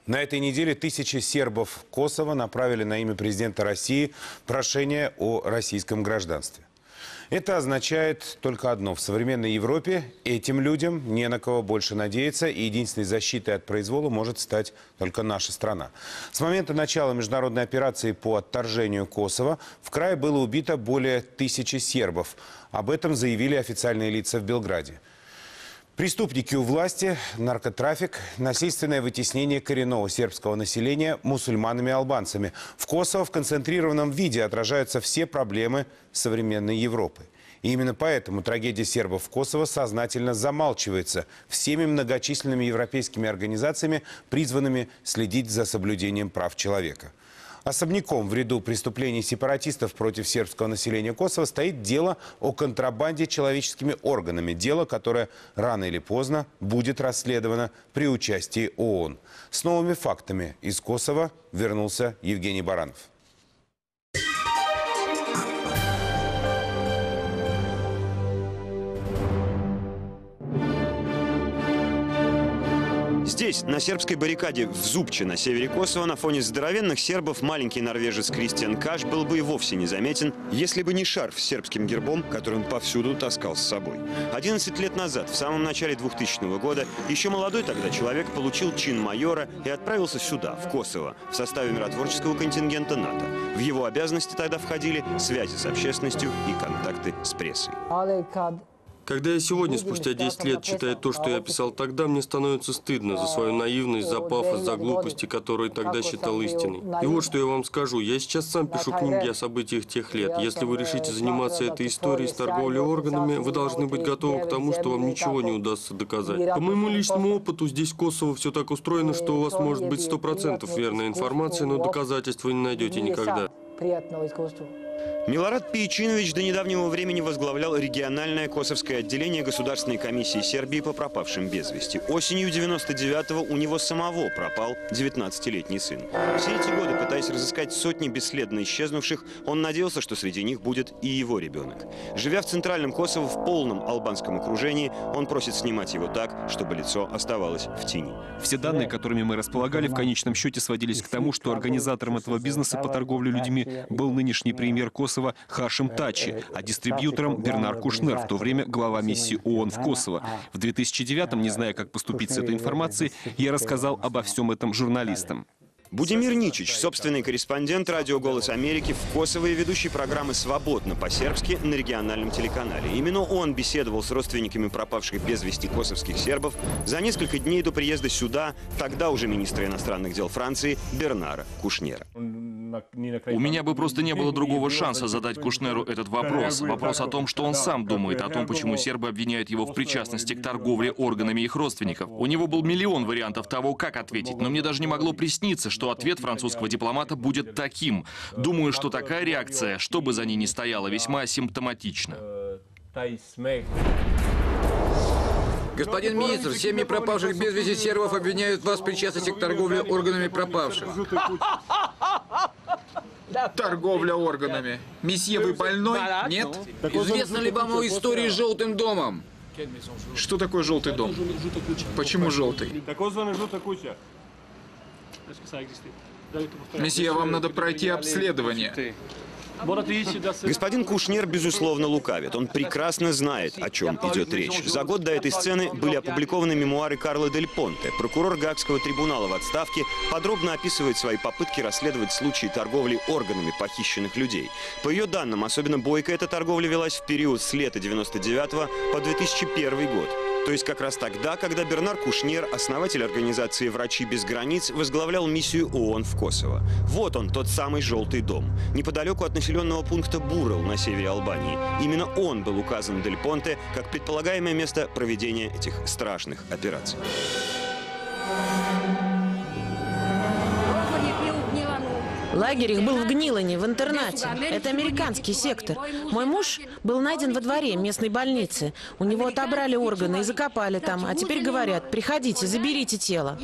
На этой неделе тысячи сербов Косово направили на имя президента России прошение о российском гражданстве. Это означает только одно. В современной Европе этим людям не на кого больше надеяться, и единственной защитой от произвола может стать только наша страна. С момента начала международной операции по отторжению Косово в крае было убито более 1000 сербов. Об этом заявили официальные лица в Белграде. Преступники у власти, наркотрафик, насильственное вытеснение коренного сербского населения мусульманами и албанцами. В Косово в концентрированном виде отражаются все проблемы современной Европы. И именно поэтому трагедия сербов в Косово сознательно замалчивается всеми многочисленными европейскими организациями, призванными следить за соблюдением прав человека. Особняком в ряду преступлений сепаратистов против сербского населения Косово стоит дело о контрабанде человеческими органами. Дело, которое рано или поздно будет расследовано при участии ООН. С новыми фактами из Косово вернулся Евгений Баранов. Здесь, на сербской баррикаде в Зубче, на севере Косово, на фоне здоровенных сербов, маленький норвежец Кристиан Каш был бы и вовсе незаметен, если бы не шарф с сербским гербом, который он повсюду таскал с собой. 11 лет назад, в самом начале 2000 года, еще молодой тогда человек получил чин майора и отправился сюда, в Косово, в составе миротворческого контингента НАТО. В его обязанности тогда входили связи с общественностью и контакты с прессой. Когда я сегодня, спустя 10 лет, читаю то, что я писал тогда, мне становится стыдно за свою наивность, за пафос, за глупости, которые тогда считал истиной. И вот что я вам скажу. Я сейчас сам пишу книги о событиях тех лет. Если вы решите заниматься этой историей с торговлей органами, вы должны быть готовы к тому, что вам ничего не удастся доказать. По моему личному опыту, здесь в Косово все так устроено, что у вас может быть 100% верная информация, но доказательств вы не найдете никогда. Милорад Пейчинович до недавнего времени возглавлял региональное косовское отделение Государственной комиссии Сербии по пропавшим без вести. Осенью 99-го у него самого пропал 19-летний сын. Все эти годы, пытаясь разыскать сотни бесследно исчезнувших, он надеялся, что среди них будет и его ребенок. Живя в центральном Косово в полном албанском окружении, он просит снимать его так, чтобы лицо оставалось в тени. Все данные, которыми мы располагали, в конечном счете сводились к тому, что организатором этого бизнеса по торговле людьми был нынешний премьер Косово Хашим Тачи, а дистрибьютором Бернар Кушнер, в то время глава миссии ООН в Косово. В 2009-м, не зная, как поступить с этой информацией, я рассказал обо всем этом журналистам. Будимир Ничич, собственный корреспондент радио «Голос Америки» в Косово и ведущий программы «Свободно» по-сербски на региональном телеканале. Именно он беседовал с родственниками пропавших без вести косовских сербов за несколько дней до приезда сюда, тогда уже министра иностранных дел Франции, Бернара Кушнера. У меня бы просто не было другого шанса задать Кушнеру этот вопрос. Вопрос о том, что он сам думает, о том, почему сербы обвиняют его в причастности к торговле органами их родственников. У него был миллион вариантов того, как ответить, но мне даже не могло присниться, что ответ французского дипломата будет таким. Думаю, что такая реакция, что бы за ней ни стояла, весьма симптоматична. Господин министр, семьи пропавших без вести сербов обвиняют вас в причастности к торговле органами пропавших. Торговля органами. Месье, вы больной? Нет? Известно ли вам о истории с Желтым домом? Что такое Желтый дом? Почему желтый? Месье, вам надо пройти обследование. Господин Кушнер, безусловно, лукавит. Он прекрасно знает, о чем идет речь. За год до этой сцены были опубликованы мемуары Карлы Дель Понте. Прокурор Гаагского трибунала в отставке подробно описывает свои попытки расследовать случаи торговли органами похищенных людей. По ее данным, особенно бойко эта торговля велась в период с лета 99 по 2001 год. То есть как раз тогда, когда Бернар Кушнер, основатель организации «Врачи без границ», возглавлял миссию ООН в Косово. Вот он, тот самый «Желтый дом». Неподалеку от населенного пункта Бурел на севере Албании. Именно он был указан Дель Понте как предполагаемое место проведения этих страшных операций. Лагерь их был в Гнилане, в интернате. Это американский сектор. Мой муж был найден во дворе местной больницы. У него отобрали органы и закопали там. А теперь говорят, приходите, заберите тело.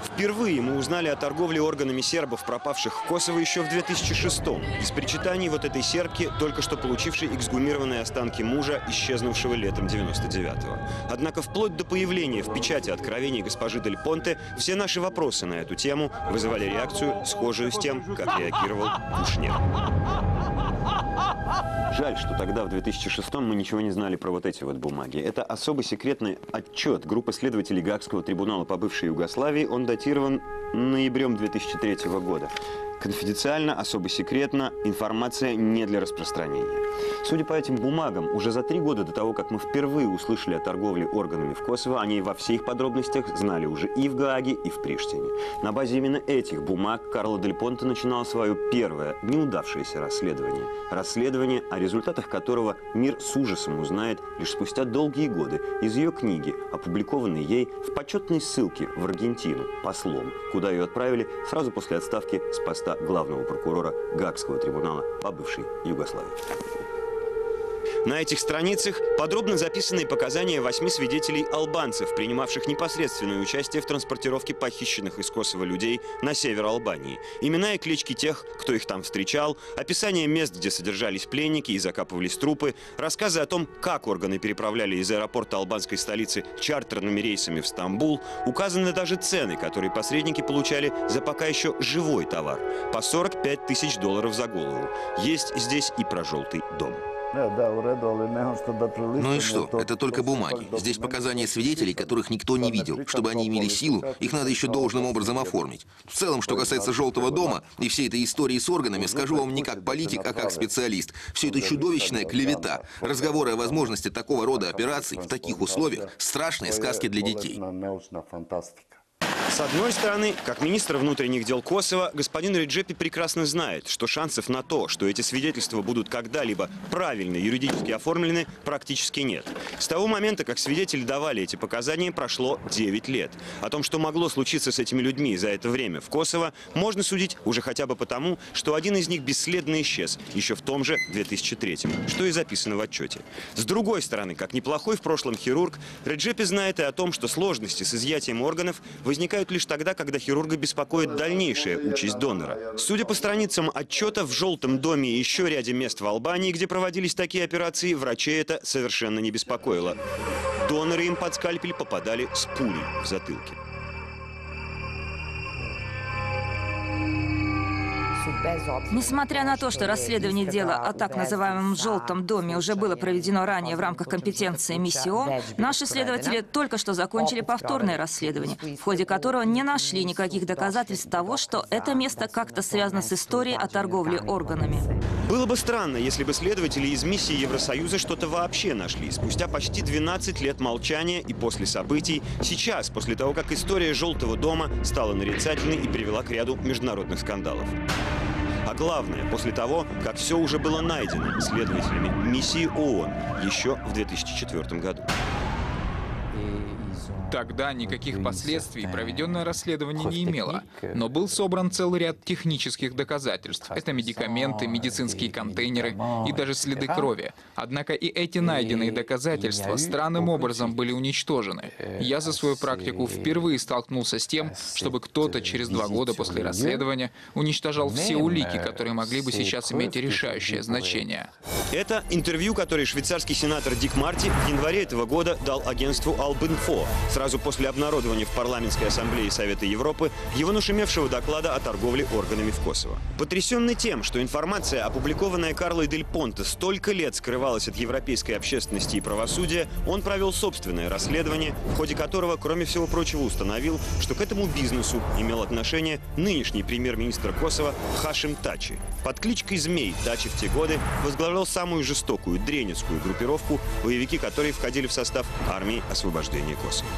Впервые мы узнали о торговле органами сербов, пропавших в Косово, еще в 2006-м. Из причитаний вот этой сербки, только что получившей эксгумированные останки мужа, исчезнувшего летом 99-го. Однако вплоть до появления в печати откровений госпожи Дель Понте все наши вопросы на эту тему вызывали реакцию, схожую с тем, как реагировал Кушнер. Жаль, что тогда, в 2006-м, мы ничего не знали про вот эти вот бумаги. Это особо секретный отчет группы следователей Гаагского трибунала по бывшей Югославии. Он датирован ноябрем 2003 года. Конфиденциально, особо секретно, информация не для распространения. Судя по этим бумагам, уже за 3 года до того, как мы впервые услышали о торговле органами в Косово, они во всех подробностях знали уже и в Гааге, и в Приштине. На базе именно этих бумаг Карла Дель Понте начинала свое первое, неудавшееся расследование. Расследование, о результатах которого мир с ужасом узнает лишь спустя долгие годы из ее книги, опубликованной ей в почетной ссылке в Аргентину послом, куда ее отправили сразу после отставки с поста главного прокурора Гаагского трибунала по бывшей Югославии. На этих страницах подробно записаны показания 8 свидетелей-албанцев, принимавших непосредственное участие в транспортировке похищенных из Косово людей на север Албании. Имена и клички тех, кто их там встречал, описание мест, где содержались пленники и закапывались трупы, рассказы о том, как органы переправляли из аэропорта албанской столицы чартерными рейсами в Стамбул, указаны даже цены, которые посредники получали за пока еще живой товар – по $45 тысяч за голову. Есть здесь и про «Желтый дом». Ну и что? Это только бумаги. Здесь показания свидетелей, которых никто не видел. Чтобы они имели силу, их надо еще должным образом оформить. В целом, что касается «Желтого дома» и всей этой истории с органами, скажу вам не как политик, а как специалист. Все это чудовищная клевета. Разговоры о возможности такого рода операций в таких условиях – страшные сказки для детей. С одной стороны, как министр внутренних дел Косово, господин Реджепи прекрасно знает, что шансов на то, что эти свидетельства будут когда-либо правильно юридически оформлены, практически нет. С того момента, как свидетели давали эти показания, прошло 9 лет. О том, что могло случиться с этими людьми за это время в Косово, можно судить уже хотя бы потому, что один из них бесследно исчез еще в том же 2003-м, что и записано в отчете. С другой стороны, как неплохой в прошлом хирург, Реджепи знает и о том, что сложности с изъятием органов возникают лишь тогда, когда хирурга беспокоит дальнейшая участь донора. Судя по страницам отчета, в «Желтом доме» и еще ряде мест в Албании, где проводились такие операции, врачей это совершенно не беспокоило. Доноры им под скальпель попадали с пулей в затылке. Несмотря на то, что расследование дела о так называемом «Желтом доме» уже было проведено ранее в рамках компетенции миссии ООН, наши следователи только что закончили повторное расследование, в ходе которого не нашли никаких доказательств того, что это место как-то связано с историей о торговле органами. Было бы странно, если бы следователи из миссии Евросоюза что-то вообще нашли. Спустя почти 12 лет молчания и после событий, сейчас, после того, как история «Желтого дома» стала нарицательной и привела к ряду международных скандалов. А главное, после того, как все уже было найдено следователями миссии ООН еще в 2004 году. Тогда никаких последствий проведенное расследование не имело, но был собран целый ряд технических доказательств. Это медикаменты, медицинские контейнеры и даже следы крови. Однако и эти найденные доказательства странным образом были уничтожены. Я за свою практику впервые столкнулся с тем, чтобы кто-то через 2 года после расследования уничтожал все улики, которые могли бы сейчас иметь решающее значение. Это интервью, которое швейцарский сенатор Дик Марти в январе этого года дал агентству Албинфо, сразу после обнародования в Парламентской ассамблее Совета Европы его нашумевшего доклада о торговле органами в Косово. Потрясенный тем, что информация, опубликованная Карлой Дель Понте, столько лет скрывалась от европейской общественности и правосудия, он провел собственное расследование, в ходе которого, кроме всего прочего, установил, что к этому бизнесу имел отношение нынешний премьер-министр Косово Хашим Тачи. Под кличкой «Змей» Тачи в те годы возглавлял самую жестокую дренецкую группировку, боевики которой входили в состав армии освобождения Косово.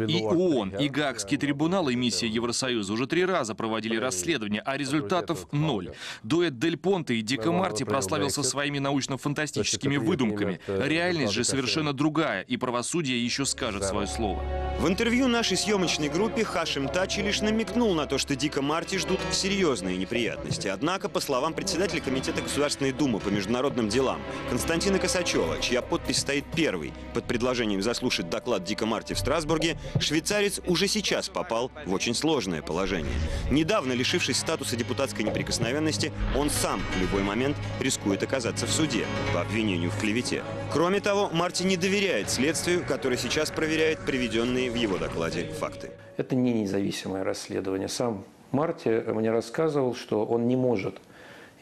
И ООН, и Гаагский трибунал, и миссия Евросоюза уже 3 раза проводили расследования, а результатов 0. Дуэт Дель Понте и Дика Марти прославился своими научно-фантастическими выдумками. Реальность же совершенно другая, и правосудие еще скажет свое слово. В интервью нашей съемочной группе Хашим Тачи лишь намекнул на то, что Дика Марти ждут серьезные неприятности. Однако, по словам председателя Комитета Государственной Думы по международным делам Константина Косачева, чья подпись стоит первой под предложением заслушать доклад Дика Марти в Страсбурге, швейцарец уже сейчас попал в очень сложное положение. Недавно, лишившись статуса депутатской неприкосновенности, он сам в любой момент рискует оказаться в суде по обвинению в клевете. Кроме того, Марти не доверяет следствию, которое сейчас проверяет приведенные в его докладе факты. Это не независимое расследование. Сам Марти мне рассказывал, что он не может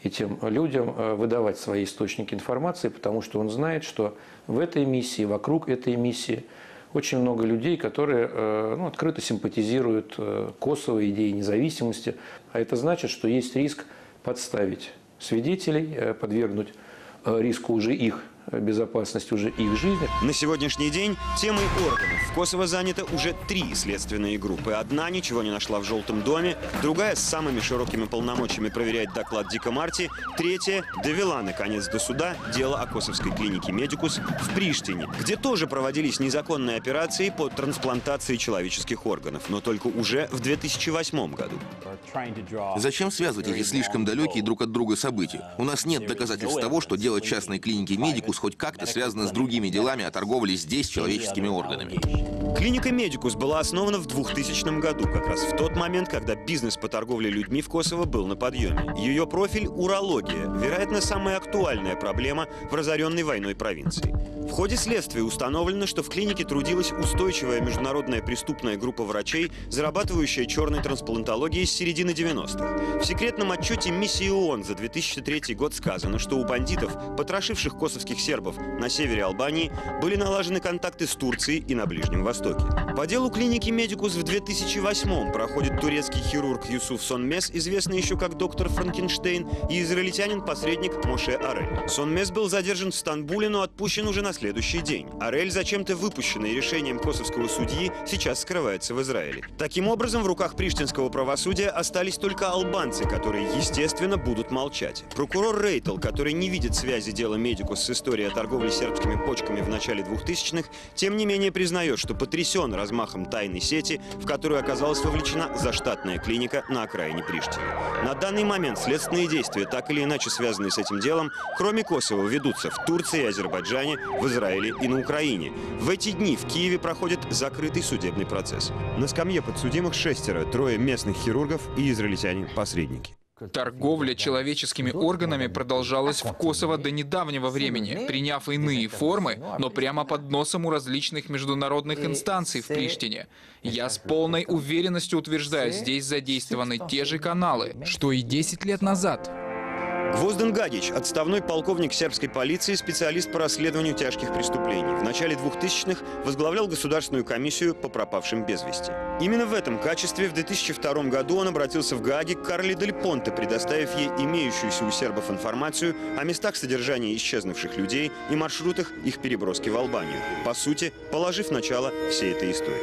этим людям выдавать свои источники информации, потому что он знает, что в этой миссии, вокруг этой миссии очень много людей, которые открыто симпатизируют Косово, идее независимости. А это значит, что есть риск подставить свидетелей, подвергнуть риску уже их безопасности, уже их жизни. На сегодняшний день темой органов в Косово занято уже 3 следственные группы. Одна ничего не нашла в Желтом доме, другая с самыми широкими полномочиями проверяет доклад Дика Марти, третья довела, наконец, до суда дело о косовской клинике «Медикус» в Приштине, где тоже проводились незаконные операции по трансплантации человеческих органов, но только уже в 2008 году. Зачем связывать эти слишком далекие друг от друга события? У нас нет доказательств того, что дело частной клиники «Медикус» хоть как-то связано с другими делами о торговле здесь человеческими органами. Клиника «Медикус» была основана в 2000 году, как раз в тот момент, когда бизнес по торговле людьми в Косово был на подъеме. Ее профиль – урология, вероятно, самая актуальная проблема в разоренной войной провинции. В ходе следствия установлено, что в клинике трудилась устойчивая международная преступная группа врачей, зарабатывающая черной трансплантологией с середины 90-х. В секретном отчете миссии ООН за 2003 год сказано, что у бандитов, потрошивших косовских сербов на севере Албании, были налажены контакты с Турцией и на Ближнем Востоке. По делу клиники «Медикус» в 2008-м проходит турецкий хирург Юсуф Сонмес, известный еще как доктор Франкенштейн, и израильтянин-посредник Моше Арель. Сонмес был задержан в Стамбуле, но отпущен уже на следующий день. Арель, зачем-то выпущенный решением косовского судьи, сейчас скрывается в Израиле. Таким образом, в руках приштинского правосудия остались только албанцы, которые, естественно, будут молчать. Прокурор Рейтл, который не видит связи дела «Медикус» с историей о торговле сербскими почками в начале 2000-х, тем не менее признает, что потрясен размахом тайной сети, в которую оказалась вовлечена заштатная клиника на окраине Приштины. На данный момент следственные действия, так или иначе связанные с этим делом, кроме Косово, ведутся в Турции и Азербайджане, в Израиле и на Украине. В эти дни в Киеве проходит закрытый судебный процесс. На скамье подсудимых 6, 3 местных хирургов и израильтяне-посредники. Торговля человеческими органами продолжалась в Косово до недавнего времени, приняв иные формы, но прямо под носом у различных международных инстанций в Приштине. Я с полной уверенностью утверждаю, здесь задействованы те же каналы, что и 10 лет назад. Гвоздан Гадич, отставной полковник сербской полиции, специалист по расследованию тяжких преступлений. В начале 2000-х возглавлял Государственную комиссию по пропавшим без вести. Именно в этом качестве в 2002 году он обратился в Гааге к Карле Дель Понте, предоставив ей имеющуюся у сербов информацию о местах содержания исчезнувших людей и маршрутах их переброски в Албанию. По сути, положив начало всей этой истории.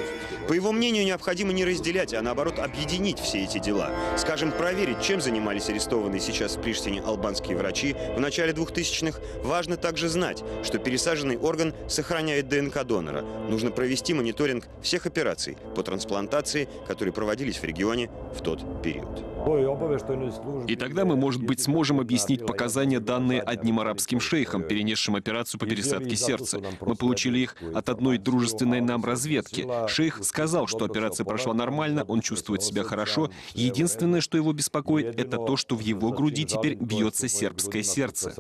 По его мнению, необходимо не разделять, а наоборот объединить все эти дела. Скажем, проверить, чем занимались арестованные сейчас в Приштине албанские врачи в начале 2000-х. Важно также знать, что пересаженный орган сохраняет ДНК донора. Нужно провести мониторинг всех операций по трансплантации, которые проводились в регионе в тот период. И тогда мы, может быть, сможем объяснить показания, данные одним арабским шейхам, перенесшим операцию по пересадке сердца. Мы получили их от одной дружественной нам разведки. Шейх сказал, что операция прошла нормально, он чувствует себя хорошо. Единственное, что его беспокоит, это то, что в его груди теперь бьется сербское сердце.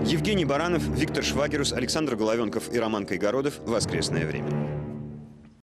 Евгений Баранов, Виктор Швагерус, Александр Головенков и Роман Кайгородов. Воскресное время.